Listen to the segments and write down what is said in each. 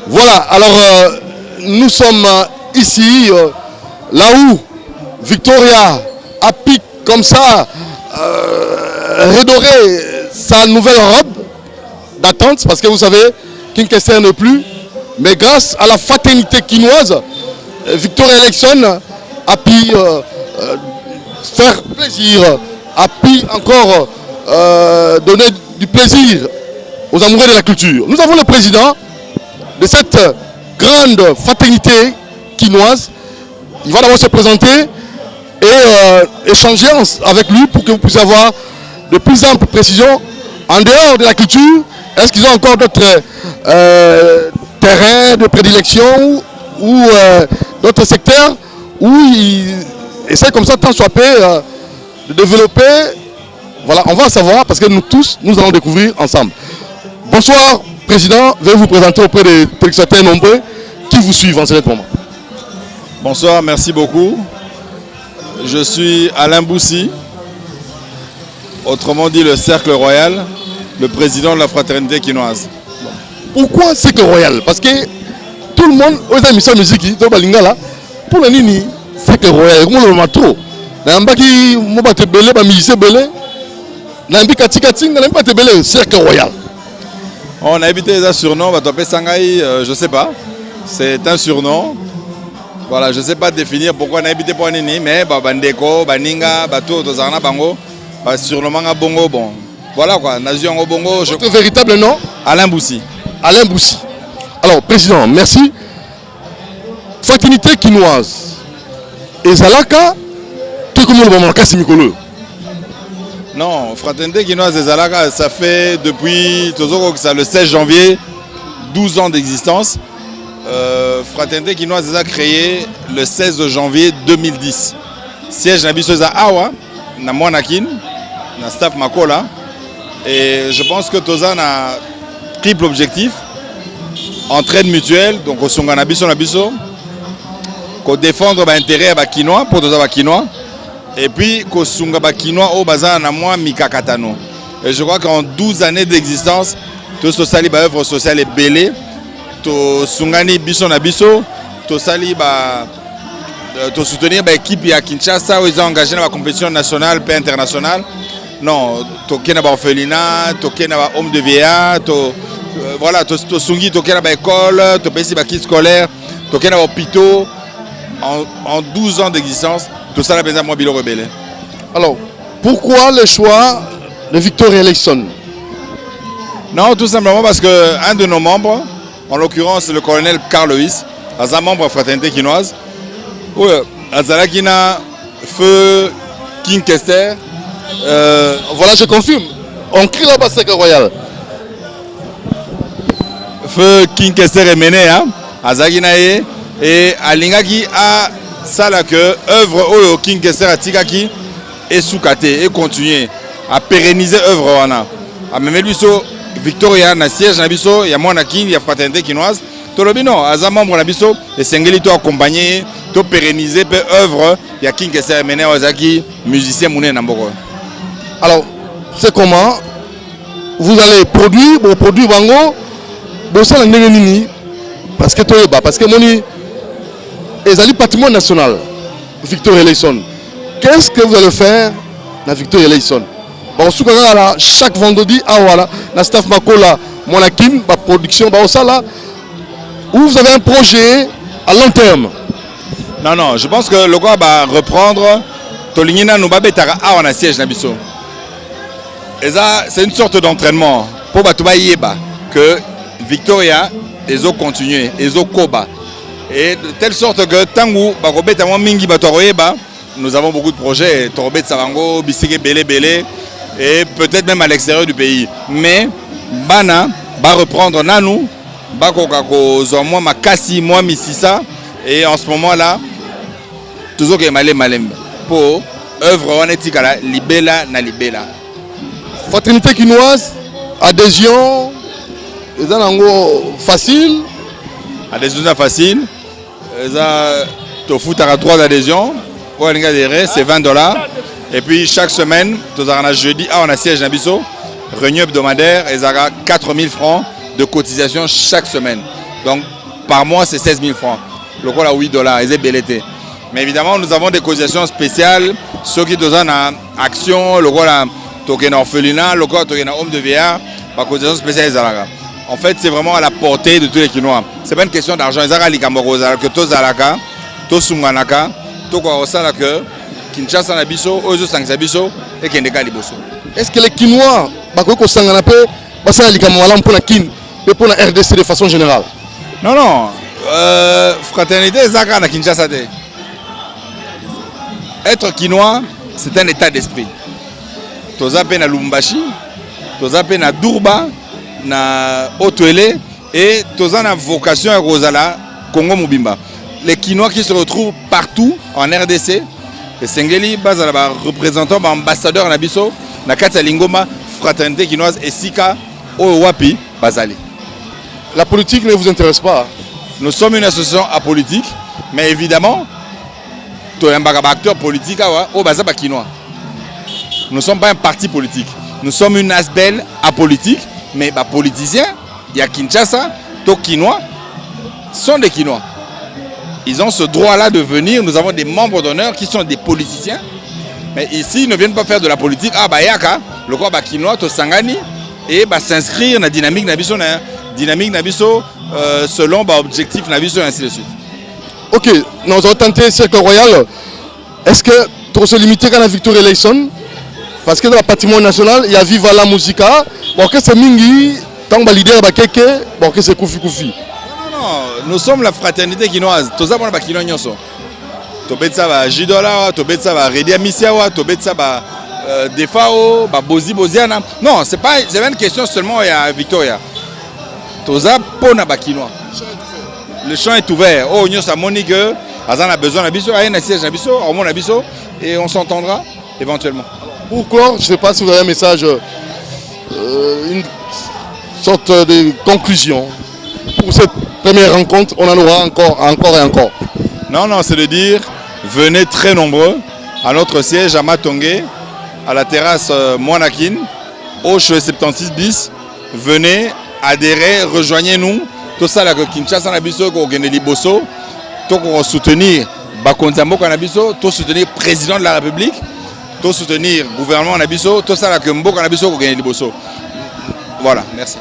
Voilà, alors nous sommes ici, là où Victoria a piqué comme ça, redoré sa nouvelle robe d'attente, parce que vous savez, King Kester ne plus, mais grâce à la fraternité quinoise, Victoria Election a pu faire plaisir, a pu encore donner du plaisir aux amoureux de la culture. Nous avons le président de cette grande fraternité quinoise. Il va d'abord se présenter et échanger avec lui pour que vous puissiez avoir de plus amples précisions en dehors de la culture. Est-ce qu'ils ont encore d'autres terrains de prédilection ou d'autres secteurs où ils essaient comme ça, tant soit peu, de développer. Voilà, on va savoir parce que nous tous, nous allons découvrir ensemble. Bonsoir, Président. Veuillez vous présenter auprès des téléspectateurs nombreux qui vous suivent en ce moment. Bonsoir, merci beaucoup. Je suis Alain Boussi, autrement dit le Cercle Royal, le président de la fraternité quinoise. Pourquoi Cercle Royal? Parce que tout le monde, aux émissions de musique, pour le Nini, Cercle Royal, comment le matro? Nambaki, moi, te belé, ba musicien belé. Nambi Katikati, n'a même pas te belé, Cercle Royal. On a évité les surnoms, bah, topé Sangai, je sais pas. C'est un surnom. Voilà, je sais pas définir pourquoi on a évité pour Nini, mais bah, Bandeko, Baninga, Bato, Tozarna, Bango, bah, surnommant à Bongo, bon. Voilà quoi, Nation au Bongo. Votre véritable nom? Alain Boussi. Alain Boussi. Alors, Président, merci. Fraternité quinoise. Et Zalaka, tout comme le moment, Kassimikolo. Non, fraternité quinoise des Zalaka, ça fait depuis le 16 janvier, 12 ans d'existence. Fraternité quinoise des a créé le 16 janvier 2010. Siège Nabiso Awa, na Moanakin, na staff Makola. Et je pense que Toza a triple objectif. Entraide mutuelle, donc au Songa Nabiso, qu'on défendre l'intérêt à Quinois, pour Toza Quinois. Et puis qu'on Songa Quinois au Bazar Namwa Mikakatano. Et je crois qu'en 12 années d'existence, tout ce sali œuvre sociale est belé. To Sungani Biso Nabiso, to sali to soutenir l'équipe à Kinshasa où ils ont engagé dans la compétition nationale et internationale. Non, to kena ba orphelinat, to kena ba homme de VA, to voilà, to sungi to kena ba école, to pesi ba kit scolaire, to kena ba hôpitaux. En 12 ans d'existence, tout ça la besoin moi bilo rebelle. Alors, pourquoi le choix de Victoria Election? Non, tout simplement parce que un de nos membres, en l'occurrence le colonel Carl Lewis, un membre de la fraternité quinoise, oui, Azalakina, feu King Kester. Voilà, je confirme. On crie là-bas Cercle Royal. Feu King Kester est mené, hein, Azalakina et Alingaki a ça là que œuvre au King Kester à Tigaki et soukate et continuer à pérenniser œuvre wana. A même biso Victoria na siège na biso ya mwana king ya fraternité quinoise. Tolobino aza membre na biso et sengeli to accompagner to pérenniser pe œuvre ya King Kester mené ozaki musicien mouné na mboko. Alors, c'est comment vous allez produire bango bon ça la nini parce que toyeba parce que moni ezali patrimoine national Victoria Election. Qu'est-ce que vous allez faire dans Victoria Election? Bon, chaque vendredi, voilà, la staff Makola, Monakin, la production, où vous avez un projet à long terme. Non, je pense que le gars va reprendre Tolingina Nubabetara à un siège Nabiso. Et ça, c'est une sorte d'entraînement pour Batouba Yeba que Victoria, ils ont continué, ils ont koba. Et de telle sorte que Tangu, Bakobeta Mingi Batoroyeba, nous avons beaucoup de projets, Torobet Savango, Bisseke Bele, et peut-être même à l'extérieur du pays. Mais Bana va reprendre Nanou, Bakokako, Zomwa, Makasi, moi, Mississa, et en ce moment-là, toujours que Malem pour œuvre Wanetikala, Libela, na Libela. Fraternité quinoise, adhésion, facile. Adhésion facile. Tu fout à 3 d'adhésion. Pour adhérer, c'est $20. Et puis chaque semaine, on a jeudi, on a siège Nabiso, réunion hebdomadaire, et ça a 4000 francs de cotisation chaque semaine. Donc par mois c'est 16 000 francs. Le quoi là 8 $, ils est belleté. Mais évidemment nous avons des cotisations spéciales, ceux qui ont une action, le quoi là token orphelinat, le quoi token homme de vieillard, par cotisation spéciale Zalaka. En fait c'est vraiment à la portée de tous les Kinois. C'est pas une question d'argent, ils ont que tous Zalaka, tous Sunganaka, tous quoi ça là que Kinshasa na biso, ozo sangisa biso et Kendeka liboso. Est-ce que les Kinois, bakoko sangana pe, basa likamwala pour la Kin et pour la RDC de façon générale? Non non, fraternité Zaka na Kinshasa te. Être Kinois, c'est un état d'esprit. Toza pe na Lubumbashi, toza pe na Durba, na Otuele et toza na vocation à Rosala, Congo Mobimba. Les Kinois qui se retrouvent partout en RDC, et Sengeli bazala ba représentant ba ambassadeur na biso na kati ya Lingoma fraternité kinoise et Sika o wapi bazali. La politique ne vous intéresse pas? Nous sommes une association apolitique, mais évidemment to yambaka ba acteur politique awa o baza ba kinois. Nous ne sommes pas un parti politique. Nous sommes une ASBEL apolitique, mais les politiciens, il y a Kinshasa, les Kinois, sont des Kinois. Ils ont ce droit-là de venir. Nous avons des membres d'honneur qui sont des politiciens. Mais ici, ils ne viennent pas faire de la politique. Ah, bah, yaka, le quoi, bah, Kinois, to Sangani, et bah, s'inscrire dans la dynamique Nabiso, selon bah, objectif Nabiso, et ainsi de suite. Ok, nous avons tenté Cercle Royal. Est-ce que tu se limiter à la Victoria Election? Parce que dans le patrimoine national, il y a Viva la Musica. Bon, que c'est Mingi, tant que leader, bon, que c'est Koufi Koufi. Non, nous sommes la fraternité kinoise. Tout ça, on a kinois nyoso. Tobetsa ba Jidola, tobetsa ba Redia Misiawa, tobetsa ba Defao, ba Bozi Boziana. Non, c'est pas une question seulement à Victoria. Tout ça, pour na ba kinois. Le champ est ouvert. Oh, nyoso a monique, Azan a besoin d'abisso, Ayen a siège d'abisso, Ormon d'abisso, et on s'entendra éventuellement. Pour clore, je ne sais pas si vous avez un message, une sorte de conclusion pour cette première rencontre. On en aura encore et encore. Non, c'est de dire, venez très nombreux à notre siège à Matongé, à la terrasse Moanakin, au chevet 76 bis. Venez, adhérez, rejoignez-nous. Tout ça, là, que Kinshasa Nabiso, qu'on gagne Liboso, tout qu'on soutenir Bakonzambo Kanabiso, tout soutenir le président de la République. Tout soutenir le gouvernement Nabiso, tout ça là que Mbo Kanabiso pour gagner Liboso. Voilà, merci.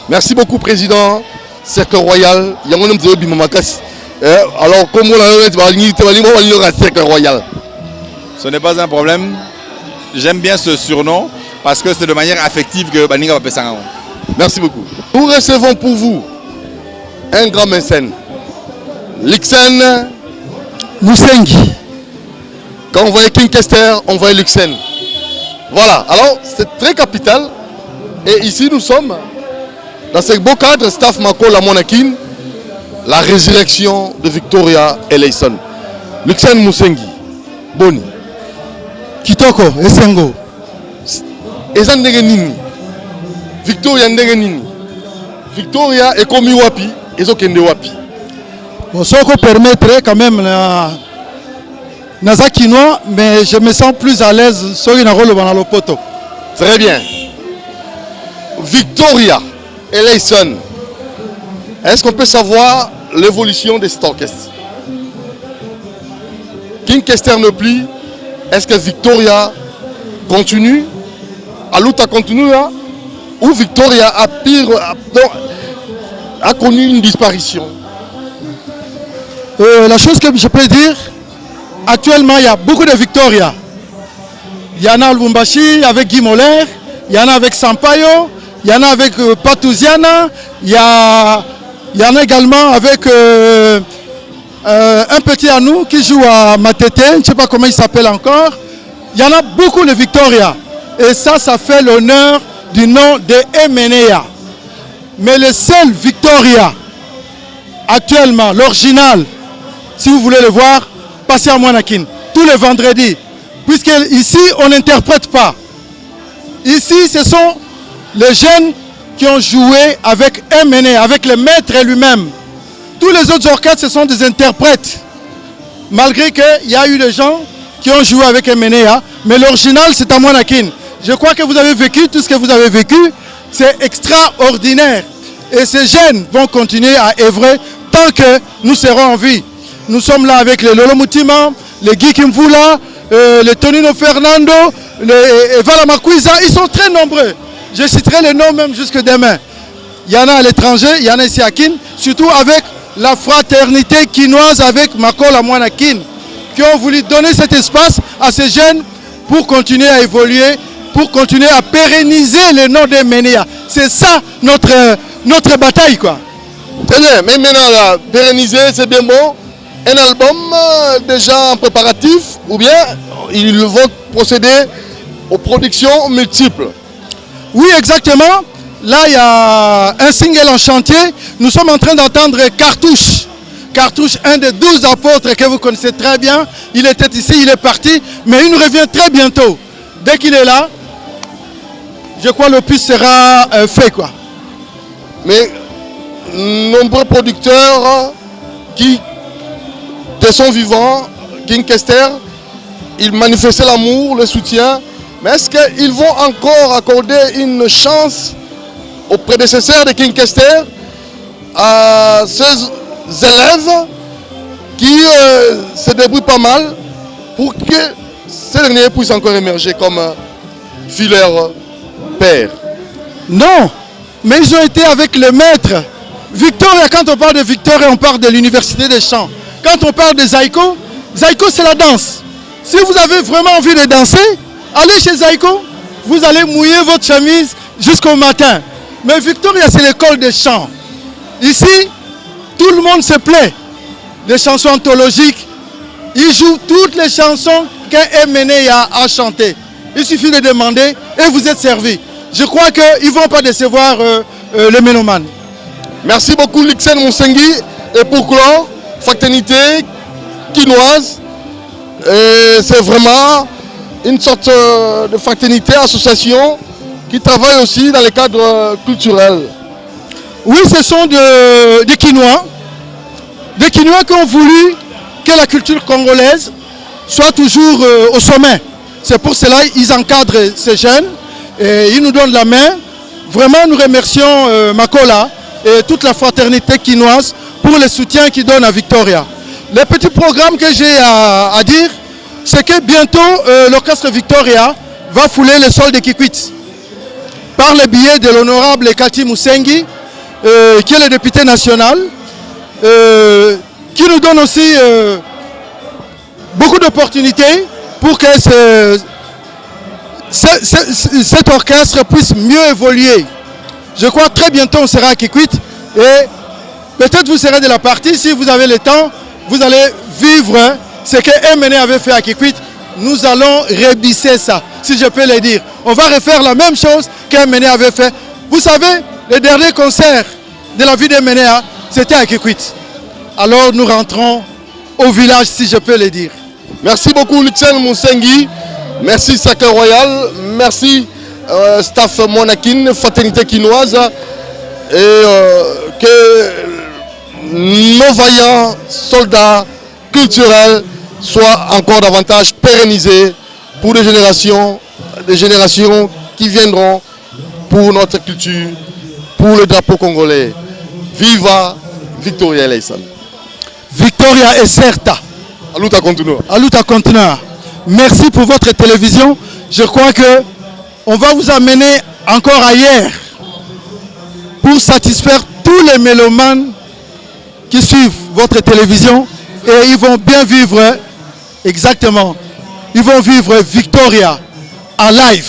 Merci beaucoup, Président. Cercle Royal. Alors, comment on a Cercle Royal? Ce n'est pas un problème. J'aime bien ce surnom parce que c'est de manière affective que Baninga va passer. Merci beaucoup. Nous recevons pour vous un grand mécène, Luxen Musengi. Quand on voyait King Kester, on voyait Luxen. Voilà, alors c'est très capital. Et ici nous sommes dans ce beau cadre, staff Mako la Monakin, la résurrection de Victoria Eleison. Luxen Musengi, Boni. Kitoko, Esengo. Ezan Ndengenini. Victoria Ndengenini. Victoria est comme Wapi, Ezokende Wapi. Bon, ça peut permettre quand même Naza Kinois, mais je me sens plus à l'aise sur une rôle dans le poteau. Très bien. Victoria Eleison. Est-ce qu'on peut savoir l'évolution de cet orchestre? King Kester ne plie. Est-ce que Victoria continue? Aluta continue là? Ou Victoria a connu une disparition? La chose que je peux dire, actuellement il y a beaucoup de Victoria. Il y en a à Lubumbashi avec Guy Moller, il y en a avec Sampaio, il y en a avec Patouziana, il y en a également avec un petit à nous qui joue à Matete, je ne sais pas comment il s'appelle encore. Il y en a beaucoup de Victoria. Et ça fait l'honneur du nom de Emenea. Mais le seul Victoria, actuellement, l'original, si vous voulez le voir, passez à Moanakin, tous les vendredis. Puisque ici, on n'interprète pas. Ici, ce sont les jeunes qui ont joué avec Emenea, avec le maître lui-même. Tous les autres orchestres, ce sont des interprètes. Malgré qu'il y a eu des gens qui ont joué avec Emenea, mais l'original, c'est à Moanakin. Je crois que vous avez vécu tout ce que vous avez vécu. C'est extraordinaire. Et ces jeunes vont continuer à œuvrer tant que nous serons en vie. Nous sommes là avec les Lolo Mutima, les Guy Kimvula, les Tonino Fernando, les Vala Makuiza. Ils sont très nombreux. Je citerai les noms même jusque demain. Il y en a à l'étranger, il y en a ici à Kin, surtout avec la fraternité quinoise avec Makola Mwana Kin, qui ont voulu donner cet espace à ces jeunes pour continuer à évoluer, pour continuer à pérenniser le nom des Ménéa. C'est ça notre bataille, quoi. Très bien, mais maintenant, là, pérenniser, c'est bien bon. Un album déjà en préparatif, ou bien ils vont procéder aux productions multiples? Oui, exactement. Là, il y a un single en chantier. Nous sommes en train d'entendre Cartouche. Cartouche, un des 12 apôtres que vous connaissez très bien. Il était ici, il est parti, mais il nous revient très bientôt. Dès qu'il est là, je crois que l'opus sera fait, quoi. Mais nombreux producteurs qui, de son vivant, King Kester, ils manifestaient l'amour, le soutien. Mais est-ce qu'ils vont encore accorder une chance aux prédécesseurs de King Kester, à ces élèves qui se débrouillent pas mal pour que ces derniers puissent encore émerger comme fileurs pères? Non, mais ils ont été avec le maître. Victoria, quand on parle de Victoria, on parle de l'université des chants. Quand on parle de Zaiko, Zaiko c'est la danse. Si vous avez vraiment envie de danser, allez chez Zaiko, vous allez mouiller votre chemise jusqu'au matin. Mais Victoria, c'est l'école des chants. Ici, tout le monde se plaît. Les chansons anthologiques, ils jouent toutes les chansons qu'un MNEA a chantées. Il suffit de demander et vous êtes servi. Je crois qu'ils ne vont pas décevoir les mélomanes. Merci beaucoup Lixen Monsengui. Et pour clore, fraternité quinoise, c'est vraiment une sorte de fraternité, association qui travaille aussi dans le cadre culturel. Oui, ce sont des Quinois qui ont voulu que la culture congolaise soit toujours au sommet. C'est pour cela qu'ils encadrent ces jeunes et ils nous donnent la main. Vraiment, nous remercions Makola et toute la fraternité quinoise pour le soutien qu'ils donnent à Victoria. Le petit programme que j'ai à dire, c'est que bientôt l'orchestre Victoria va fouler le sol de Kikwit par le biais de l'honorable Kati Musengi, qui est le député national, qui nous donne aussi beaucoup d'opportunités pour que cet orchestre puisse mieux évoluer. Je crois très bientôt on sera à Kikwit et peut-être vous serez de la partie, si vous avez le temps, vous allez vivre ce que MNE avait fait à Kikwit. Nous allons rebisser ça, si je peux le dire. On va refaire la même chose qu'MNE avait fait. Vous savez, le dernier concert de la vie de MNE, c'était à Kikwit. Alors nous rentrons au village, si je peux le dire. Merci beaucoup Lixen Monsengui. Merci Sacré Royal. Merci staff Monakin, fraternité quinoise. Et que nos vaillants soldats culturels soient encore davantage pérennisés pour des générations qui viendront pour notre culture, pour le drapeau congolais. Viva Victoria Eleison. Victoria est certa. Aluta continua. Aluta continua. Merci pour votre télévision. Je crois que on va vous amener encore ailleurs pour satisfaire tous les mélomanes qui suivent votre télévision et ils vont bien vivre, exactement, ils vont vivre Victoria en live.